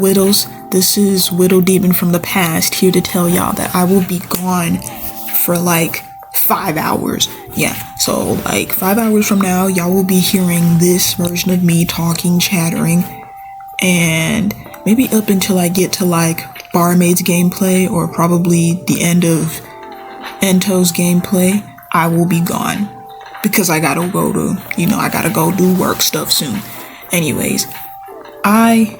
Whittles. This is Whittle Demon from the past, here to tell y'all that I will be gone for like 5 hours. Yeah, so like 5 hours from now, y'all will be hearing this version of me talking, chattering, and maybe up until I get to like Barmaid's gameplay or probably the end of Ento's gameplay, I will be gone because I gotta go do work stuff soon. Anyways, I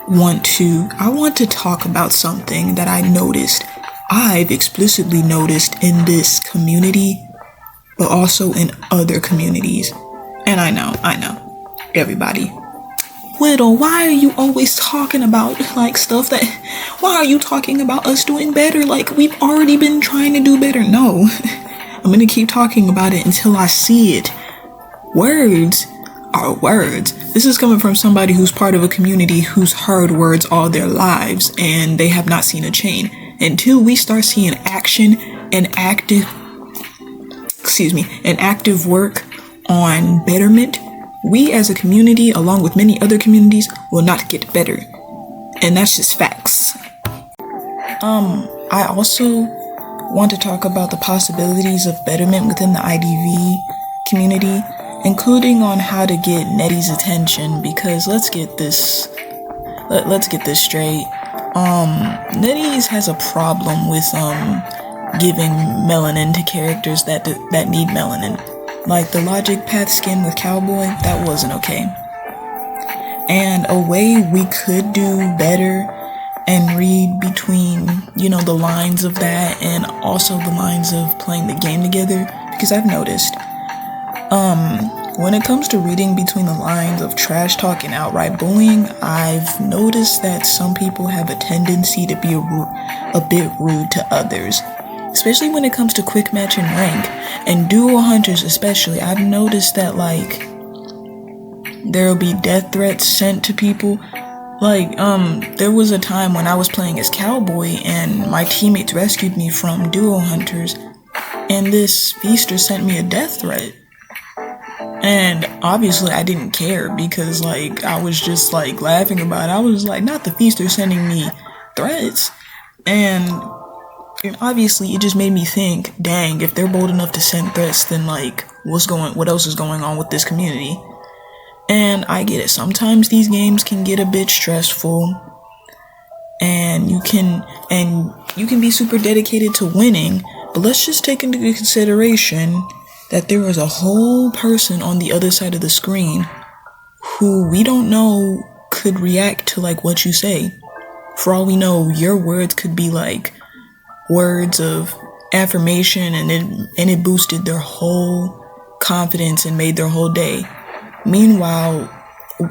want to talk about something that I've explicitly noticed in this community, but also in other communities. And I know, everybody. Whittle, why are you always talking about like stuff why are you talking about us doing better? Like, we've already been trying to do better. No, I'm gonna keep talking about it until I see it. Words are words. This is coming from somebody who's part of a community who's heard words all their lives and they have not seen a change. Until we start seeing action and active work on betterment, we as a community, along with many other communities, will not get better. And that's just facts. I also want to talk about the possibilities of betterment within the IDV community, including on how to get Nettie's attention, because let's get this straight. Nettie's has a problem with giving melanin to characters that need melanin. Like the Logic Path skin with Cowboy, that wasn't okay. And a way we could do better and read between, the lines of that and also the lines of playing the game together, because I've noticed, when it comes to reading between the lines of trash talk and outright bullying, I've noticed that some people have a tendency to be a bit rude to others, especially when it comes to quick match and rank, and duo hunters especially. I've noticed that like there'll be death threats sent to people. Like there was a time when I was playing as Cowboy and my teammates rescued me from duo hunters, and this feaster sent me a death threat. And obviously I didn't care because like I was just like laughing about it. I was like, not the feaster sending me threats. And obviously it just made me think, dang, if they're bold enough to send threats, then like what else is going on with this community? And I get it. Sometimes these games can get a bit stressful, and you can be super dedicated to winning, but let's just take into consideration that there is a whole person on the other side of the screen who we don't know could react to like what you say. For all we know, your words could be like words of affirmation, and it boosted their whole confidence and made their whole day. Meanwhile,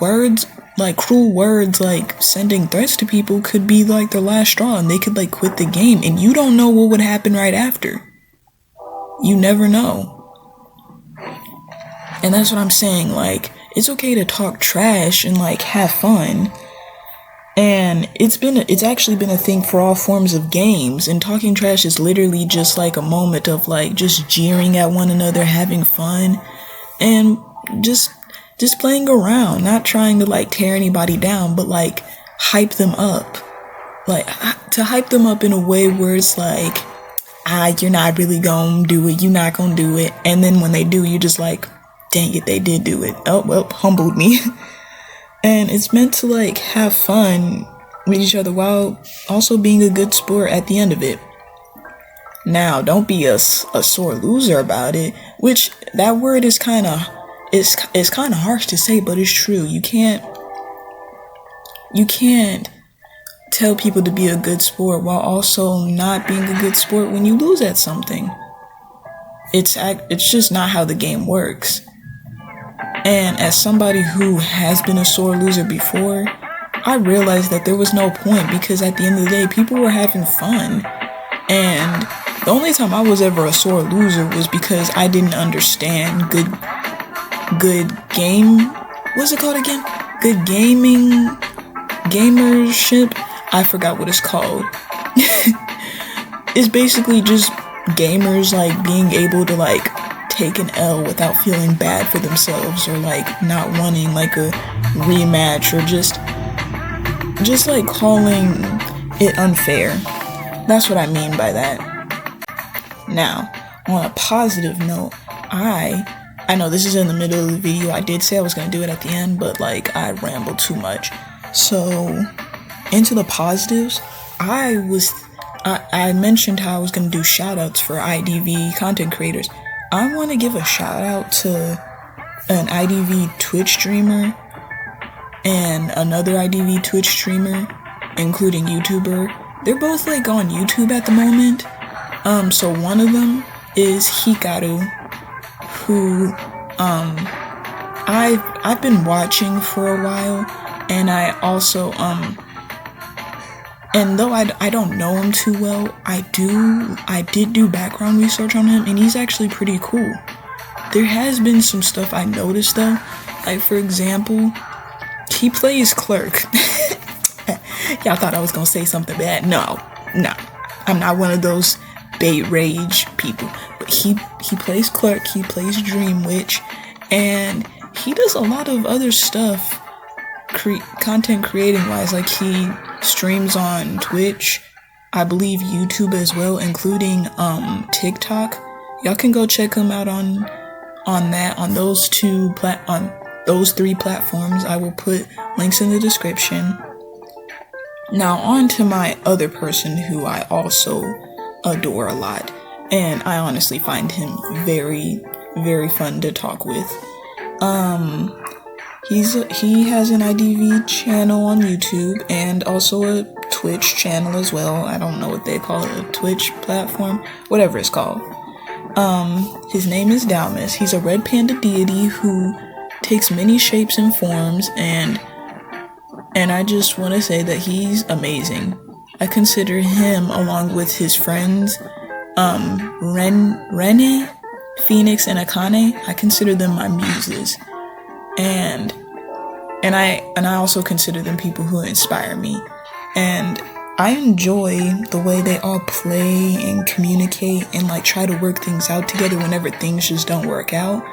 words like cruel words like sending threats to people could be like their last straw, and they could like quit the game, and you don't know what would happen right after. You never know. And that's what I'm saying, like, it's okay to talk trash and like have fun. And it's actually been a thing for all forms of games, and talking trash is literally just like a moment of like just jeering at one another, having fun, and just playing around, not trying to like tear anybody down, but like hype them up. Like to hype them up in a way where it's like, you're not really gonna do it, you're not gonna do it, and then when they do, you're just like, dang it, they did do it. Oh, well, humbled me. And it's meant to like have fun with each other while also being a good sport at the end of it. Now, don't be a sore loser about it, which that word is kind of harsh to say, but it's true. You can't tell people to be a good sport while also not being a good sport when you lose at something. It's just not how the game works. And as somebody who has been a sore loser before, I realized that there was no point, because at the end of the day, people were having fun. And the only time I was ever a sore loser was because I didn't understand good game, what's it called again? Good gamership? I forgot what it's called. It's basically just gamers like being able to like take an L without feeling bad for themselves, or like not wanting like a rematch, or just just like calling it unfair. That's what I mean by that. Now, on a positive note, I know this is in the middle of the video. I did say I was going to do it at the end, but like I rambled too much. So, into the positives, I mentioned how I was going to do shoutouts for IDV content creators. I want to give a shout out to an IDV Twitch streamer and another IDV Twitch streamer, including YouTuber. They're both like on YouTube at the moment. So one of them is Hikaru, who I've been watching for a while, and I also and though I don't know him too well, I did do background research on him, and he's actually pretty cool. There has been some stuff I noticed though, like for example, he plays Clerk. Y'all thought I was gonna say something bad. No, I'm not one of those bait rage people, but he plays Clerk, he plays Dream Witch, and he does a lot of other stuff content creating wise. Like he streams on Twitch, I believe YouTube as well, including TikTok. Y'all can go check him out on those three platforms. I will put links in the description. Now on to my other person who I also adore a lot, and I honestly find him very, very fun to talk with. He has an IDV channel on YouTube and also a Twitch channel as well. I don't know what they call it, a Twitch platform, whatever it's called. His name is Dalmas. He's a red panda deity who takes many shapes and forms, and I just want to say that he's amazing. I consider him, along with his friends, Rene, Phoenix, and Akane, I consider them my muses. And I also consider them people who inspire me. And I enjoy the way they all play and communicate and like try to work things out together whenever things just don't work out.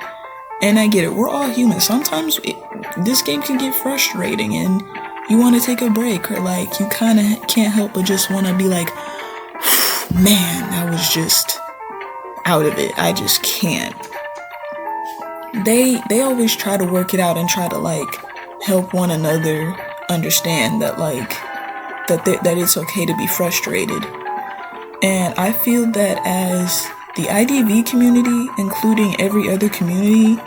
And I get it, we're all human. Sometimes this game can get frustrating and you want to take a break, or like you kind of can't help but just want to be like, man, I was just out of it. I just can't. They always try to work it out and try to like help one another understand that like that it's okay to be frustrated. And I feel that as the IDV community, including every other community,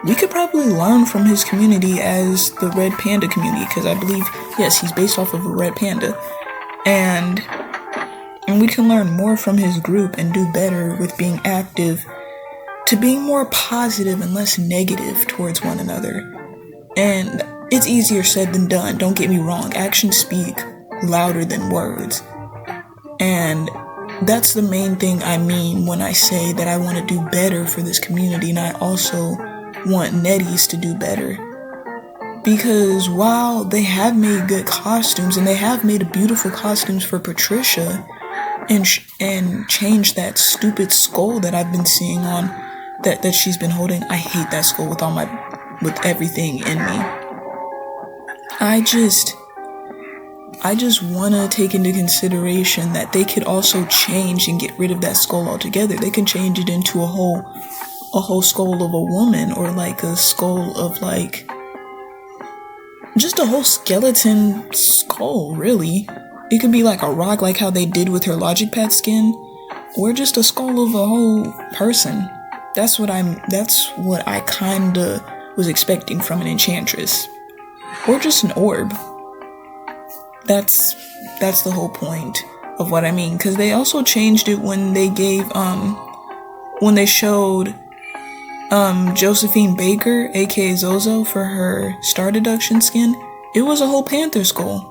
we could probably learn from his community as the Red Panda community, because I believe, yes, he's based off of a red panda, and we can learn more from his group and do better with being active to being more positive and less negative towards one another. And it's easier said than done, don't get me wrong. Actions speak louder than words. And that's the main thing I mean when I say that I want to do better for this community, and I also want Netties to do better. Because while they have made good costumes, and they have made beautiful costumes for Patricia, and changed that stupid skull that I've been seeing on, that she's been holding. I hate that skull with everything in me. I just want to take into consideration that they could also change and get rid of that skull altogether. They can change it into a whole skull of a woman, or like a skull of like just a whole skeleton skull, really. It could be like a rock, like how they did with her Logic Pad skin, or just a skull of a whole person. That's what I kinda was expecting from an enchantress, or just an orb. That's the whole point of what I mean, because they also changed it when they gave when they showed Josephine Baker, aka Zozo, for her star deduction skin. It was a whole panther skull.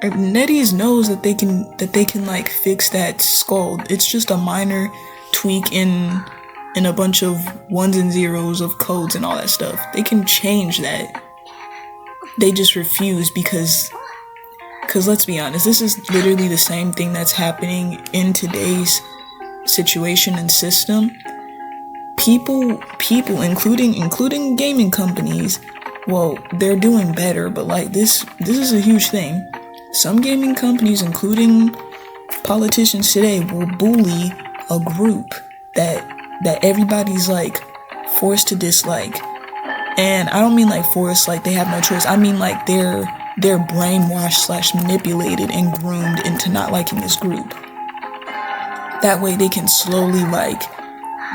Netties knows that they can like fix that skull. It's just a minor tweak in a bunch of ones and zeros of codes and all that stuff. They can change that. They just refuse because let's be honest, this is literally the same thing that's happening in today's situation and system. People, including gaming companies, well, they're doing better, but like this is a huge thing. Some gaming companies, including politicians today, will bully a group that everybody's like forced to dislike. And I don't mean like forced, like they have no choice. I mean like they're brainwashed / manipulated and groomed into not liking this group. That way they can slowly like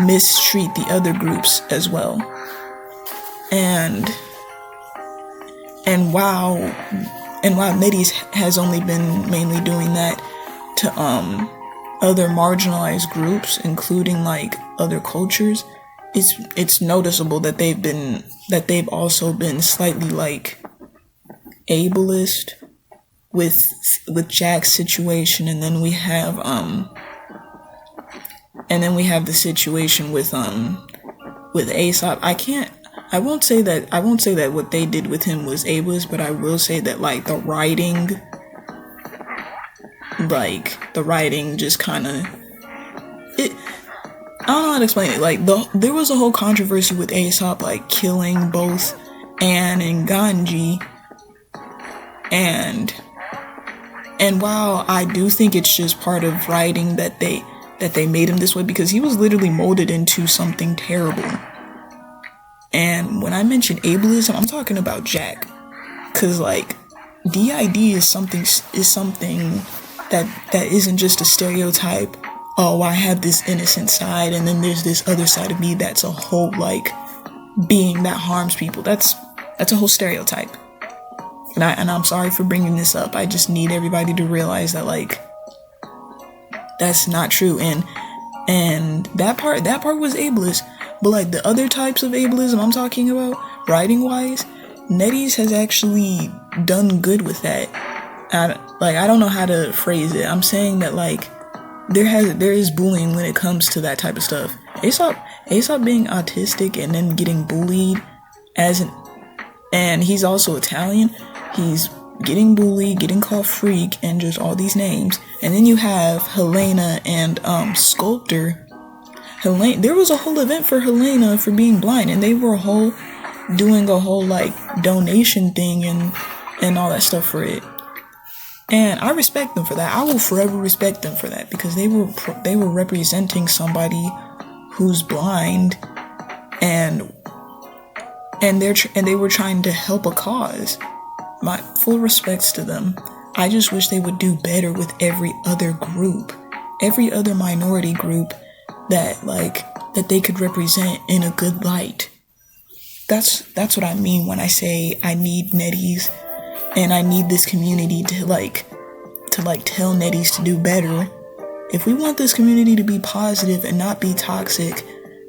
mistreat the other groups as well. And while NetEase has only been mainly doing that to other marginalized groups, including like other cultures, it's noticeable that they've also been slightly like ableist with Jack's situation, and then we have the situation with Aesop. I won't say that what they did with him was ableist, but I will say that like the writing just kind of, I don't know how to explain it. Like there was a whole controversy with Aesop like killing both Anne and Ganji, and while I do think it's just part of writing that they made him this way, because he was literally molded into something terrible. And when I mention ableism, I'm talking about Jack, cause like DID is something that isn't just a stereotype. Oh, I have this innocent side, and then there's this other side of me that's a whole like being that harms people. That's a whole stereotype. And I'm sorry for bringing this up. I just need everybody to realize that like that's not true. And that part was ableist. But like the other types of ableism I'm talking about, writing wise, NetEase has actually done good with that. I don't know how to phrase it. I'm saying that like there is bullying when it comes to that type of stuff. Aesop being autistic and then getting bullied and he's also Italian. He's getting bullied, getting called freak, and just all these names. And then you have Helena and Sculptor. There was a whole event for Helena for being blind, and they were doing a whole like donation thing and all that stuff for it. And I respect them for that. I will forever respect them for that, because they were representing somebody who's blind, and they were trying to help a cause. My full respects to them. I just wish they would do better with every other group, every other minority group that they could represent in a good light. That's what I mean when I say I need NetEase, and I need this community to tell NetEase to do better. If we want this community to be positive and not be toxic,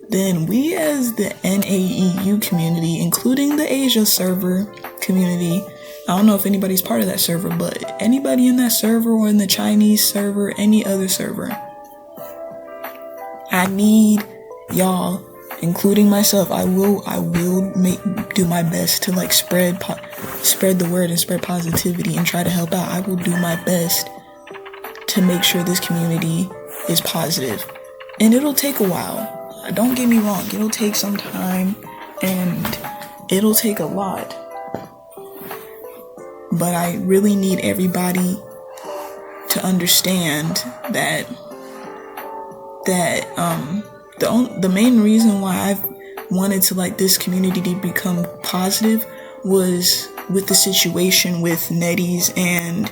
then we as the NAEU community, including the Asia server community, I don't know if anybody's part of that server, but anybody in that server or in the Chinese server, any other server, I need y'all, including myself. I will do my best to like spread the word and spread positivity and try to help out. I will do my best to make sure this community is positive. And it'll take a while. Don't get me wrong, it'll take some time and it'll take a lot. But I really need everybody to understand that the main reason why I've wanted to like this community to become positive was with the situation with NetEase and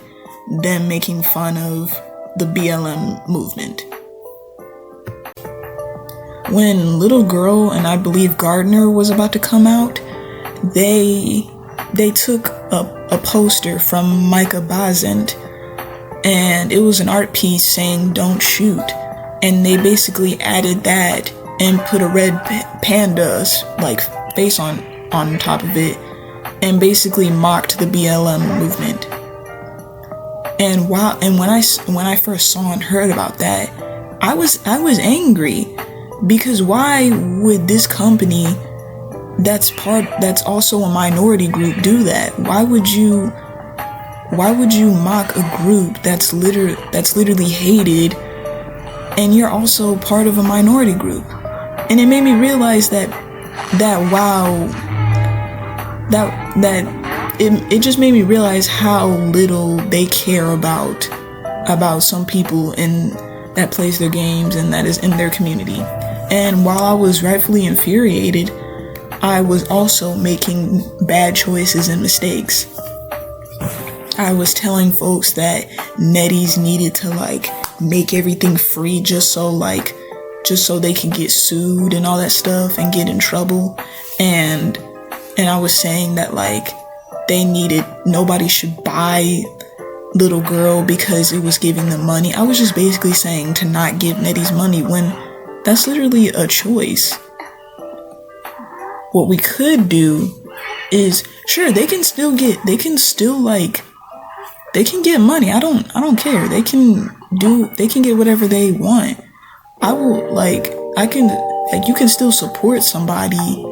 them making fun of the BLM movement. When Little Girl and I believe Gardner was about to come out, they took a poster from Micah Bazant, and it was an art piece saying "Don't shoot," and they basically added that and put a red panda's like face on top of it, and basically mocked the BLM movement. And when I first saw and heard about that, I was angry, because why would this company that's also a minority group do that? Why would you mock a group that's literally hated, and you're also part of a minority group? And it made me realize that it just made me realize how little they care about some people that plays their games and that is in their community. And while I was rightfully infuriated, I was also making bad choices and mistakes. I was telling folks that netties needed to like make everything free just so they can get sued and all that stuff and get in trouble. And I was saying that like nobody should buy Little Girl because it was giving them money. I was just basically saying to not give netties money when that's literally a choice. What we could do is, sure, they can get money. I don't care. They can get whatever they want. You can still support somebody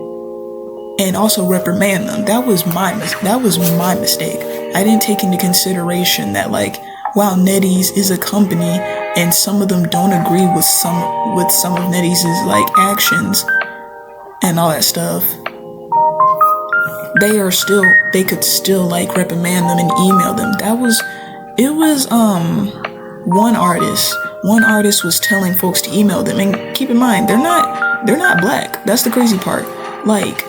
and also reprimand them. That was my mistake. I didn't take into consideration that like, while NetEase is a company and some of them don't agree with some of NetEase's like actions and all that stuff, they could still like reprimand them and email them. One artist was telling folks to email them, and keep in mind they're not black. That's the crazy part. Like,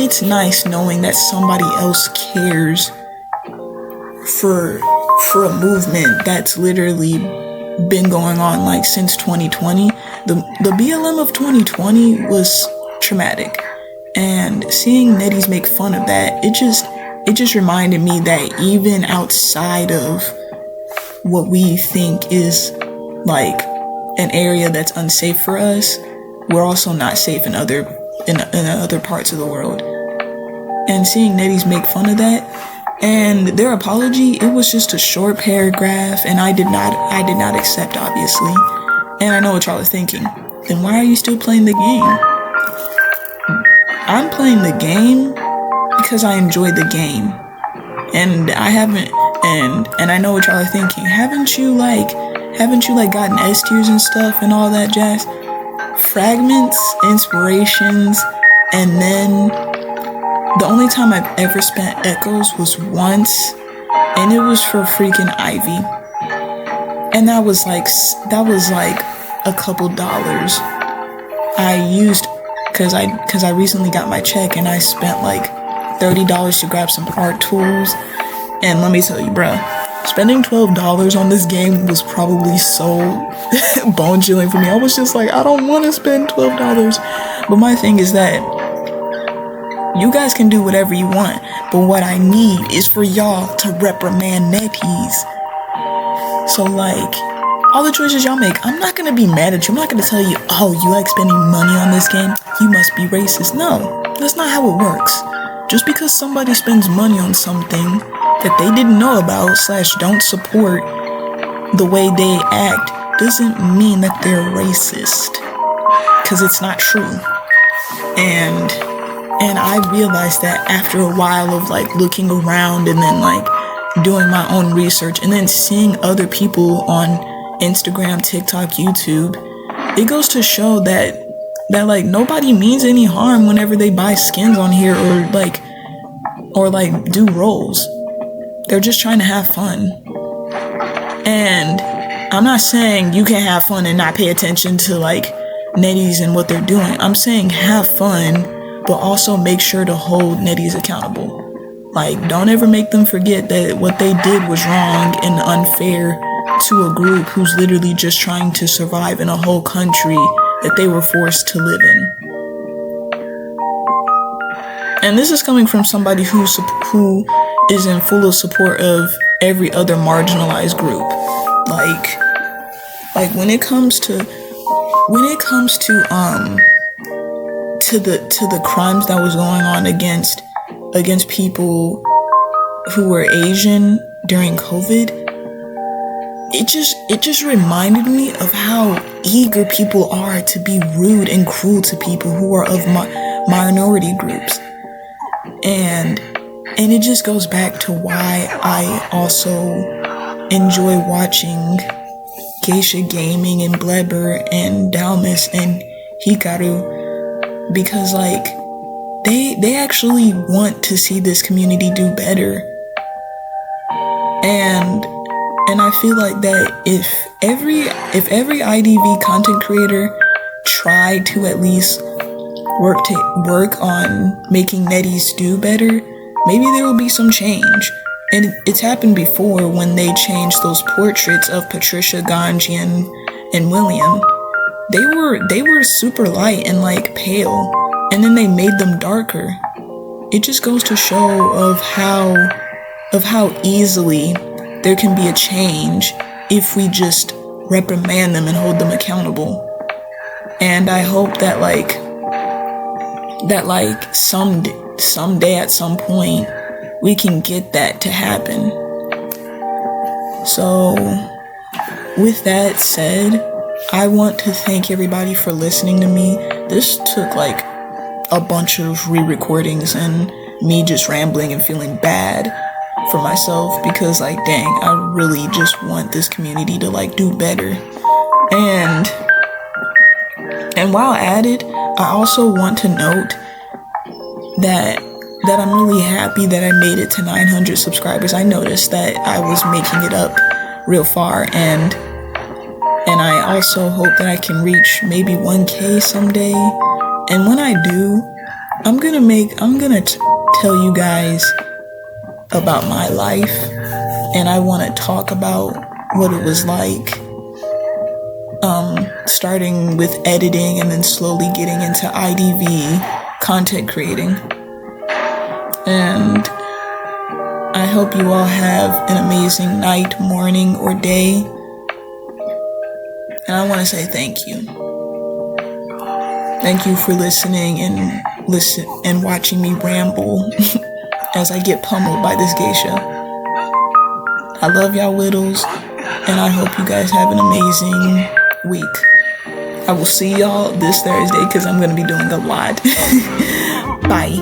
it's nice knowing that somebody else cares for a movement that's literally been going on like since 2020. The BLM of 2020 was traumatic, and seeing netties make fun of that, it just reminded me that even outside of what we think is like an area that's unsafe for us, we're also not safe in other parts of the world. And seeing netties make fun of that, and their apology, it was just a short paragraph, and I did not accept, obviously. And I know what y'all are thinking. Then why are you still playing the game? I'm playing the game because I enjoy the game. And I haven't, and I know what y'all are thinking. Haven't you gotten S tiers and stuff and all that jazz? Fragments, inspirations, and then the only time I've ever spent echoes was once, and it was for freaking Ivy. And that was like a couple dollars I used because I recently got my check, and I spent like $30 to grab some art tools. And let me tell you, bruh, spending $12 on this game was probably so bone chilling for me. I was just like, I don't want to spend $12. But my thing is that you guys can do whatever you want, but what I need is for y'all to reprimand netties. So like, all the choices y'all make, I'm not gonna be mad at you. I'm not gonna tell you, oh, you like spending money on this game, you must be racist. No, that's not how it works. Just because somebody spends money on something that they didn't know about / don't support the way they act doesn't mean that they're racist, because it's not true. And I realized that after a while of like looking around and then like doing my own research and then seeing other people on Instagram, TikTok, YouTube, it goes to show that like nobody means any harm whenever they buy skins on here or like do roles. They're just trying to have fun. And I'm not saying you can have fun and not pay attention to like netties and what they're doing. I'm saying have fun, but also make sure to hold netties accountable. Like, don't ever make them forget that what they did was wrong and unfair to a group who's literally just trying to survive in a whole country that they were forced to live in. And this is coming from somebody who is in full support of every other marginalized group. Like when it comes to the crimes that was going on against people who were Asian during COVID, it just reminded me of how eager people are to be rude and cruel to people who are of minority groups. And it just goes back to why I also enjoy watching Geisha Gaming and Bleber and Dalmas and Hikaru, because like they actually want to see this community do better. And I feel like that if every IDV content creator tried to at least work on making netties do better, maybe there will be some change. And it's happened before when they changed those portraits of Patricia, Ganji, and William. They were super light and like pale, and then they made them darker. It just goes to show of how easily there can be a change if we just reprimand them and hold them accountable. And I hope that someday at some point we can get that to happen. So with that said, I want to thank everybody for listening to me. This took like a bunch of re-recordings and me just rambling and feeling bad for myself, because like, dang, I really just want this community to like do better. And while at it, I also want to note that I'm really happy that I made it to 900 subscribers. I noticed that I was making it up real far, and I also hope that I can reach maybe 1K someday. And when I do, I'm gonna tell you guys about my life, and I want to talk about what it was like starting with editing and then slowly getting into IDV content creating. And I hope you all have an amazing night, morning, or day. And I want to say thank you. Thank you for listening and watching me ramble as I get pummeled by this geisha. I love y'all, Whittles, and I hope you guys have an amazing week. I will see y'all this Thursday because I'm going to be doing a lot. Bye.